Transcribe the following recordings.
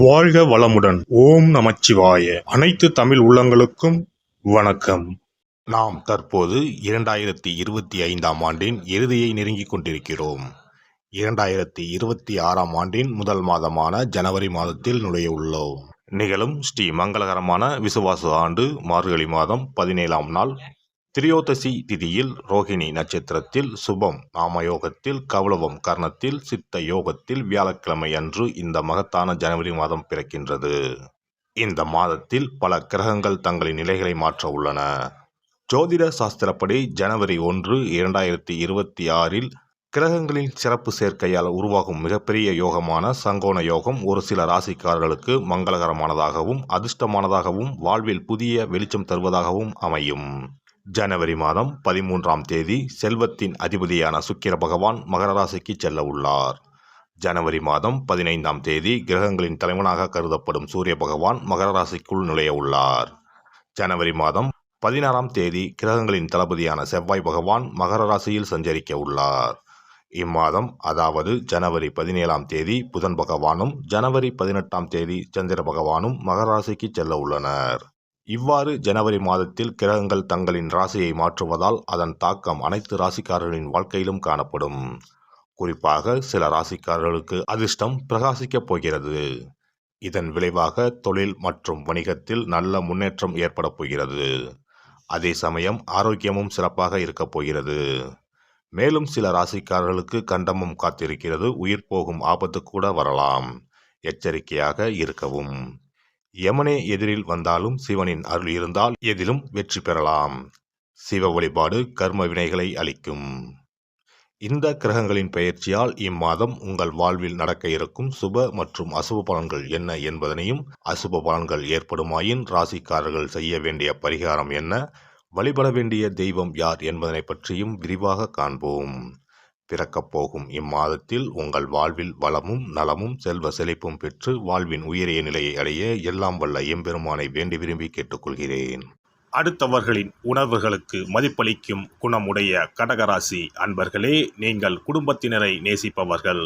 வாழ்க வளமுடன். ஓம் நமச்சிவாய. அனைத்து தமிழ் உள்ளங்களுக்கும் வணக்கம். நாம் தற்போது 2025ஆம் ஆண்டின் இறுதியை நெருங்கிக் கொண்டிருக்கிறோம். 2026ஆம் ஆண்டின் முதல் மாதமான ஜனவரி மாதத்தில் நுழைய உள்ளோம். நிகழும் ஸ்ரீ மங்களகரமான விசுவாச ஆண்டு மார்கழி மாதம் 17ஆம் நாள் திரியோதசி திதியில் ரோகிணி நட்சத்திரத்தில் சுபம் நாமயோகத்தில் கௌளவம் கர்ணத்தில் சித்த யோகத்தில் வியாழக்கிழமை அன்று இந்த மகத்தான ஜனவரி மாதம் பிறக்கின்றது. இந்த மாதத்தில் பல கிரகங்கள் தங்களின் நிலைகளை மாற்ற உள்ளன. ஜோதிட சாஸ்திரப்படி ஜனவரி 1, 2026இல் கிரகங்களின் சிறப்பு சேர்க்கையால் உருவாகும் மிகப்பெரிய யோகமான சங்கோண யோகம் ஒரு சில ராசிக்காரர்களுக்கு மங்களகரமானதாகவும் அதிர்ஷ்டமானதாகவும் வாழ்வில் புதிய வெளிச்சம் தருவதாகவும் அமையும். ஜனவரி மாதம் 13ஆம் தேதி செல்வத்தின் அதிபதியான சுக்கிர பகவான் மகர ராசிக்கு செல்ல உள்ளார். ஜனவரி மாதம் 15ஆம் தேதி கிரகங்களின் தலைவனாக கருதப்படும் சூரிய பகவான் மகர ராசிக்குள் நுழைய உள்ளார். ஜனவரி மாதம் 16ஆம் தேதி கிரகங்களின் தளபதியான செவ்வாய் பகவான் மகர ராசியில் சஞ்சரிக்க உள்ளார். இம்மாதம் அதாவது ஜனவரி 17ஆம் தேதி புதன் பகவானும் ஜனவரி 18ஆம் தேதி சந்திர பகவானும் மகர ராசிக்கு செல்ல உள்ளனர். இவ்வாறு ஜனவரி மாதத்தில் கிரகங்கள் தங்களின் ராசியை மாற்றுவதால் அதன் தாக்கம் அனைத்து ராசிக்காரர்களின் வாழ்க்கையிலும் காணப்படும். குறிப்பாக சில ராசிக்காரர்களுக்கு அதிர்ஷ்டம் பிரகாசிக்கப் போகிறது. இதன் விளைவாக தொழில் மற்றும் வணிகத்தில் நல்ல முன்னேற்றம் ஏற்பட போகிறது. அதே சமயம் ஆரோக்கியமும் சிறப்பாக இருக்கப் போகிறது. மேலும் சில ராசிக்காரர்களுக்கு கண்டமும் காத்திருக்கிறது. உயிர் போகும் ஆபத்து கூட வரலாம். எச்சரிக்கையாக இருக்கவும். யமனே எதிரில் வந்தாலும் சிவனின் அருள் இருந்தால் எதிலும் வெற்றி பெறலாம். சிவ வழிபாடு கர்ம வினைகளை அளிக்கும். இந்த கிரகங்களின் பெயர்ச்சியால் இம்மாதம் உங்கள் வாழ்வில் நடக்க இருக்கும் சுப மற்றும் அசுப பலன்கள் என்ன என்பதனையும், அசுப பலன்கள் ஏற்படுமாயின் ராசிக்காரர்கள் செய்ய வேண்டிய பரிகாரம் என்ன, வழிபட வேண்டிய தெய்வம் யார் என்பதனை பற்றியும் விரிவாக காண்போம். பிறக்கப் போகும் இம்மாதத்தில் உங்கள் வாழ்வில் வளமும் நலமும் செல்வ செழிப்பும் பெற்று வாழ்வின் உயரிய நிலையை அடைய எல்லாம் வல்ல எம்பெருமானை வேண்டி விரும்பி கேட்டுக்கொள்கிறேன். அடுத்தவர்களின் உணர்வுகளுக்கு மதிப்பளிக்கும் குணமுடைய கடகராசி அன்பர்களே, நீங்கள் குடும்பத்தினரை நேசிப்பவர்கள்.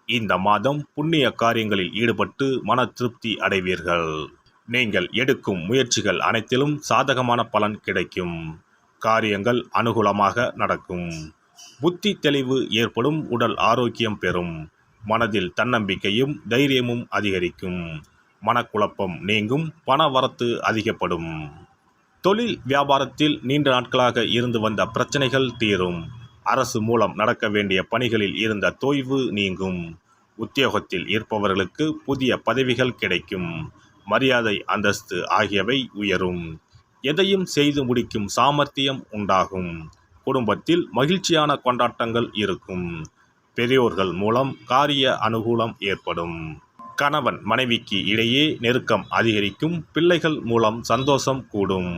இந்த மாதம் புண்ணிய காரியங்களில் ஈடுபட்டு மன திருப்தி அடைவீர்கள். நீங்கள் எடுக்கும் முயற்சிகள் அனைத்திலும் சாதகமான பலன் கிடைக்கும். காரியங்கள் அனுகூலமாக நடக்கும். புத்தி தெளிவு ஏற்படும். உடல் ஆரோக்கியம் பெறும். மனதில் தன்னம்பிக்கையும் தைரியமும் அதிகரிக்கும். மனக்குழப்பம் நீங்கும். பண வரத்து அதிகப்படும். தொழில் வியாபாரத்தில் நீண்ட நாட்களாக இருந்து வந்த பிரச்சனைகள் தீரும். அரசு மூலம் நடக்க வேண்டிய பணிகளில் இருந்த தொய்வு நீங்கும். உத்தியோகத்தில் இருப்பவர்களுக்கு புதிய பதவிகள் கிடைக்கும். மரியாதை அந்தஸ்து ஆகியவை உயரும். எதையும் செய்து முடிக்கும் சாமர்த்தியம் உண்டாகும். குடும்பத்தில் மகிழ்ச்சியான கொண்டாட்டங்கள் இருக்கும். பெரியோர்கள் மூலம் காரிய அனுகூலம் ஏற்படும். கணவன் மனைவிக்கு இடையே நெருக்கம் அதிகரிக்கும். பிள்ளைகள் மூலம் சந்தோஷம் கூடும்.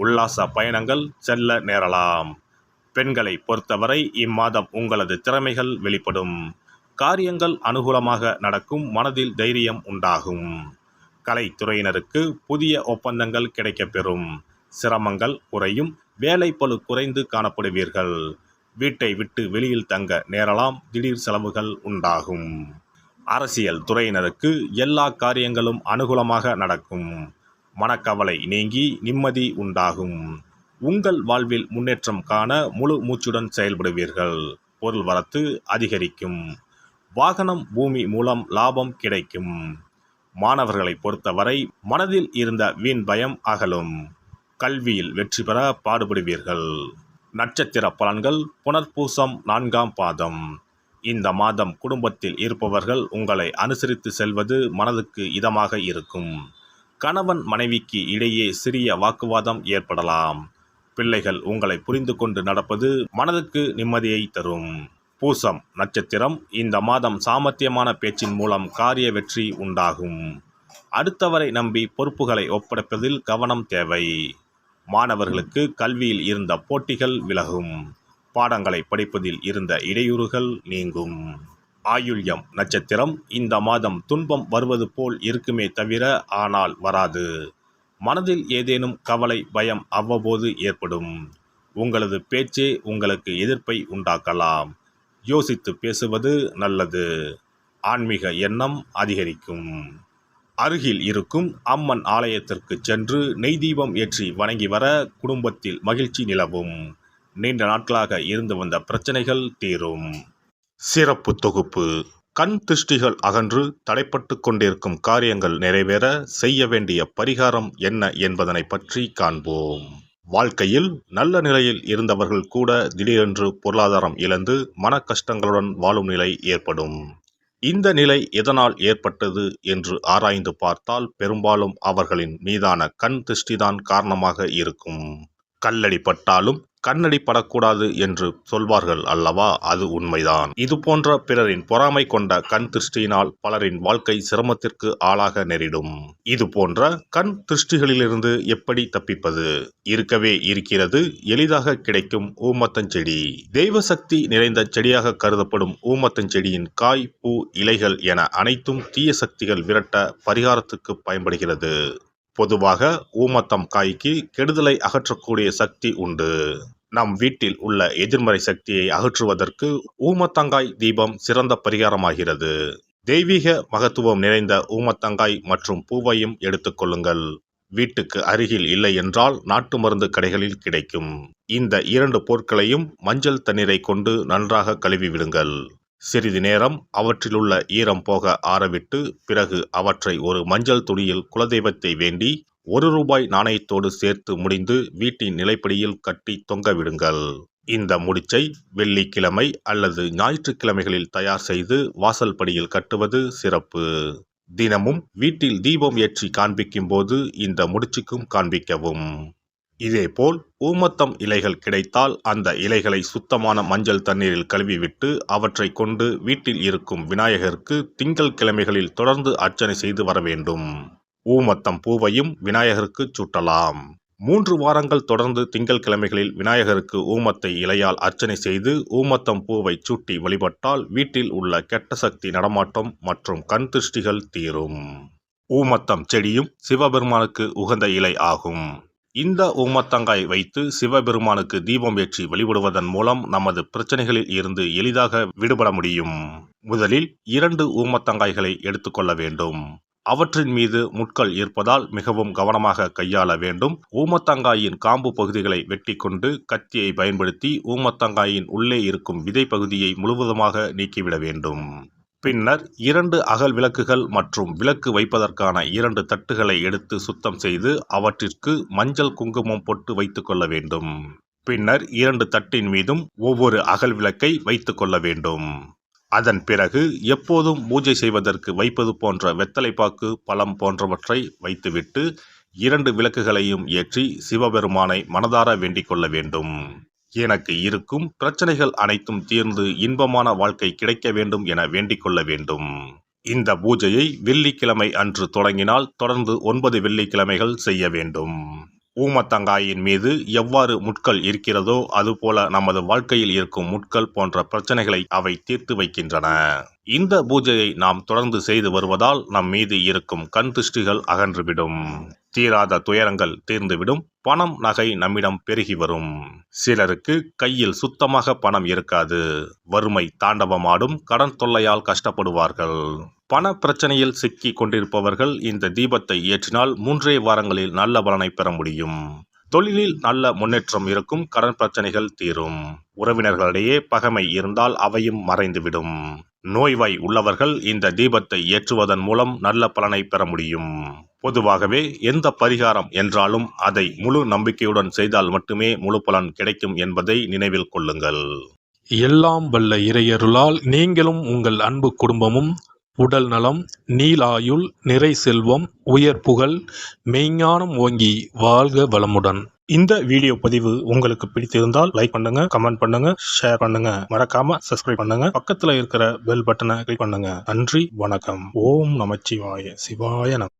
உல்லாச பயணங்கள் செல்ல நேரலாம். பெண்களை பொறுத்தவரை இம்மாதம் உங்களது திறமைகள் வெளிப்படும். காரியங்கள் அனுகூலமாக நடக்கும். மனதில் தைரியம் உண்டாகும். கலைத்துறையினருக்கு புதிய ஒப்பந்தங்கள் கிடைக்கப்பெறும். சிரமங்கள் குறையும். வேலைப்பளு குறைந்து காணப்படுவீர்கள். வீட்டை விட்டு வெளியில் தங்க நேரலாம். திடீர் செலவுகள் உண்டாகும். அரசியல் துறையினருக்கு எல்லா காரியங்களும் அனுகூலமாக நடக்கும். மனக்கவலை நீங்கி நிம்மதி உண்டாகும். உங்கள் வாழ்வில் முன்னேற்றம் காண முழு மூச்சுடன் செயல்படுவீர்கள். பொருள் வரத்து அதிகரிக்கும். வாகனம் பூமி மூலம் லாபம் கிடைக்கும். மாணவர்களை பொறுத்தவரை மனதில் இருந்த வீண் பயம் அகலும். கல்வியில் வெற்றி பெற பாடுபடுவீர்கள். நட்சத்திர பலன்கள் புனர்பூசம் 4ஆம் பாதம். இந்த மாதம் குடும்பத்தில் இருப்பவர்கள் உங்களை அனுசரித்து செல்வது மனதுக்கு இதமாக இருக்கும். கணவன் மனைவிக்கு இடையே சிறிய வாக்குவாதம் ஏற்படலாம். பிள்ளைகள் உங்களை புரிந்து கொண்டு நடப்பது மனதுக்கு நிம்மதியை தரும். பூசம் நட்சத்திரம். இந்த மாதம் சாமர்த்தியமான பேச்சின் மூலம் காரிய வெற்றி உண்டாகும். அடுத்தவரை நம்பி பொறுப்புகளை ஒப்படைப்பதில் கவனம் தேவை. மாணவர்களுக்கு கல்வியில் இருந்த போட்டிகள் விலகும். பாடங்களை படிப்பதில் இருந்த இடையூறுகள் நீங்கும். ஆயுள்யம் நட்சத்திரம். இந்த மாதம் துன்பம் வருவது போல் இருக்குமே தவிர ஆனால் வராது. மனதில் ஏதேனும் கவலை பயம் அவ்வப்போது ஏற்படும். உங்களது பேச்சே உங்களுக்கு எதிர்ப்பை உண்டாக்கலாம். யோசித்து பேசுவது நல்லது. ஆன்மீக எண்ணம் அதிகரிக்கும். அருகில் இருக்கும் அம்மன் ஆலயத்திற்கு சென்று நெய் தீபம் ஏற்றி வணங்கி வர குடும்பத்தில் மகிழ்ச்சி நிலவும். நீண்ட நாட்களாக இருந்து வந்த பிரச்சனைகள் தீரும். சிறப்பு தொகுப்பு. கண் திருஷ்டிகள் அகன்று தடைப்பட்டு கொண்டிருக்கும் காரியங்கள் நிறைவேற செய்ய வேண்டிய பரிகாரம் என்ன என்பதனை பற்றி காண்போம். வாழ்க்கையில் நல்ல நிலையில் இருந்தவர்கள் கூட திடீரென்று பொருளாதாரம் இழந்து மன கஷ்டங்களுடன் வாழும் நிலை ஏற்படும். இந்த நிலை எதனால் ஏற்பட்டது என்று ஆராய்ந்து பார்த்தால் பெரும்பாலும் அவர்களின் மீதான கண் திருஷ்டிதான் காரணமாக இருக்கும். கல்லடி பட்டாலும் கண்ணடி படக்கூடாது என்று சொல்வார்கள் அல்லவா, அது உண்மைதான். இது போன்ற பிறரின் பொறாமை கொண்ட கண் திருஷ்டியினால் பலரின் வாழ்க்கை சிரமத்திற்கு ஆளாக நேரிடும். இது போன்ற கண் திருஷ்டிகளிலிருந்து எப்படி தப்பிப்பது? இருக்கவே இருக்கிறது எளிதாக கிடைக்கும் ஊமத்தஞ்செடி. தெய்வ சக்தி நிறைந்த செடியாக கருதப்படும் ஊமத்தஞ்செடியின் காய், பூ, இலைகள் என அனைத்தும் தீய சக்திகள் விரட்ட பரிகாரத்துக்கு பயன்படுகிறது. பொதுவாக ஊமத்தம் காய்க்கு கெடுதலை அகற்றக்கூடிய சக்தி உண்டு. நம் வீட்டில் உள்ள எதிர்மறை சக்தியை அகற்றுவதற்கு ஊமத்தங்காய் தீபம் சிறந்த பரிகாரமாகிறது. தெய்வீக மகத்துவம் நிறைந்த ஊமத்தங்காய் மற்றும் பூவையும் எடுத்துக்கொள்ளுங்கள். வீட்டுக்கு அருகில் இல்லை என்றால் நாட்டு மருந்து கடைகளில் கிடைக்கும். இந்த 2 பொருட்களையும் மஞ்சள் தண்ணீரை கொண்டு நன்றாக கழுவி விடுங்கள். சிறிது நேரம் அவற்றிலுள்ள ஈரம் போக ஆறவிட்டு பிறகு அவற்றை ஒரு மஞ்சள் துணியில் குலதெய்வத்தை வேண்டி ₹1 நாணயத்தோடு சேர்த்து முடிந்து வீட்டின் நிலைப்படியில் கட்டி தொங்க விடுங்கள். இந்த முடிச்சை வெள்ளிக்கிழமை அல்லது ஞாயிற்றுக்கிழமைகளில் தயார் செய்து வாசல் படியில் கட்டுவது சிறப்பு. தினமும் வீட்டில் தீபம் ஏற்றி காண்பிக்கும் போது இந்த முடிச்சுக்கும் காண்பிக்கவும். இதேபோல் ஊமத்தம் இலைகள் கிடைத்தால் அந்த இலைகளை சுத்தமான மஞ்சள் தண்ணீரில் கழுவிவிட்டு அவற்றை கொண்டு வீட்டில் இருக்கும் விநாயகருக்கு திங்கள் கிழமைகளில் தொடர்ந்து அர்ச்சனை செய்து வர வேண்டும். ஊமத்தம் பூவையும் விநாயகருக்கு சூட்டலாம். 3 வாரங்கள் தொடர்ந்து திங்கள் கிழமைகளில் விநாயகருக்கு ஊமத்தை இலையால் அர்ச்சனை செய்து ஊமத்தம் பூவை சூட்டி வழிபட்டால் வீட்டில் உள்ள கெட்ட சக்தி நடமாட்டம் மற்றும் கண் திருஷ்டிகள் தீரும். ஊமத்தம் செடியும் சிவபெருமானுக்கு உகந்த இலை ஆகும். இந்த ஊமத்தங்காய் வைத்து சிவபெருமானுக்கு தீபம் ஏற்றி வழிபடுவதன் மூலம் நமது பிரச்சனைகளில் இருந்து எளிதாக விடுபட முடியும். முதலில் 2 ஊமத்தங்காய்களை எடுத்துக்கொள்ள வேண்டும். அவற்றின் மீது முட்கள் இருப்பதால் மிகவும் கவனமாக கையாள வேண்டும். ஊமத்தங்காயின் காம்பு பகுதிகளை வெட்டி கொண்டு கத்தியை பயன்படுத்தி ஊமத்தங்காயின் உள்ளே இருக்கும் விதை பகுதியை முழுவதுமாக நீக்கிவிட வேண்டும். பின்னர் 2 அகல் விளக்குகள் மற்றும் விளக்கு வைப்பதற்கான 2 தட்டுகளை எடுத்து சுத்தம் செய்து அவற்றிற்கு மஞ்சள் குங்குமம் போட்டு வைத்துக் கொள்ள வேண்டும். பின்னர் 2 தட்டின் மீதும் ஒவ்வொரு அகல் விளக்கை வைத்துக் கொள்ள வேண்டும். அதன் பிறகு எப்போதும் பூஜை செய்வதற்கு வைப்பது போன்ற வெத்தலைப்பாக்கு, பழம் போன்றவற்றை வைத்துவிட்டு 2 விளக்குகளையும் ஏற்றி சிவபெருமானை மனதார வேண்டிக் கொள்ள வேண்டும். எனக்கு இருக்கும் பிரச்சனைகள் அனைத்தும் தீர்ந்து இன்பமான வாழ்க்கை கிடைக்க வேண்டும் என வேண்டிக் கொள்ள வேண்டும். இந்த பூஜையை வெள்ளிக்கிழமை அன்று தொடங்கினால் தொடர்ந்து 9 வெள்ளிக்கிழமைகள் செய்ய வேண்டும். ஊமத்தங்காயின் மீது எவ்வாறு முட்கள் இருக்கிறதோ அதுபோல நமது வாழ்க்கையில் இருக்கும் முட்கள் போன்ற பிரச்சனைகளை அவை தீர்த்து வைக்கின்றன. இந்த பூஜையை நாம் தொடர்ந்து செய்து வருவதால் நம் மீது இருக்கும் கண் திருஷ்டிகள் அகன்றுவிடும். தீராத துயரங்கள் தீர்ந்துவிடும். பணம், நகை நம்மிடம் பெருகி வரும். சிலருக்கு கையில் சுத்தமாக பணம் இருக்காது. வறுமை தாண்டவமாடும். கடன் தொல்லையால் கஷ்டப்படுவார்கள். பண பிரச்சனையில் சிக்கி கொண்டிருப்பவர்கள் இந்த தீபத்தை ஏற்றினால் 3 வாரங்களில் நல்ல பலனை பெற முடியும். தொழிலில் நல்ல முன்னேற்றம் இருக்கும். கடன் பிரச்சனைகள் தீரும். உறவினர்களிடையே பகைமை இருந்தால் அவையும் மறைந்துவிடும். நோய்வாய் உள்ளவர்கள் இந்த தீபத்தை ஏற்றுவதன் மூலம் நல்ல பலனை பெற முடியும். பொதுவாகவே எந்த பரிகாரம் என்றாலும் அதை முழு நம்பிக்கையுடன் செய்தால் மட்டுமே முழு பலன் கிடைக்கும் என்பதை நினைவில் கொள்ளுங்கள். எல்லாம் வல்ல இறையருளால் நீங்களும் உங்கள் அன்பு குடும்பமும் உடல் நலம், நீலாயுள், நிறை செல்வம், உயர் புகழ், மெய்ஞானம் ஓங்கி வாழ்க வளமுடன். இந்த வீடியோ பதிவு உங்களுக்கு பிடித்திருந்தால் லைக் பண்ணுங்க, கமெண்ட் பண்ணுங்க, ஷேர் பண்ணுங்க. மறக்காம சப்ஸ்கிரைப் பண்ணுங்க. பக்கத்துல இருக்கிற பெல் பட்டனை கிளிக் பண்ணுங்க. நன்றி, வணக்கம். ஓம் நமச்சிவாய. சிவாய நம.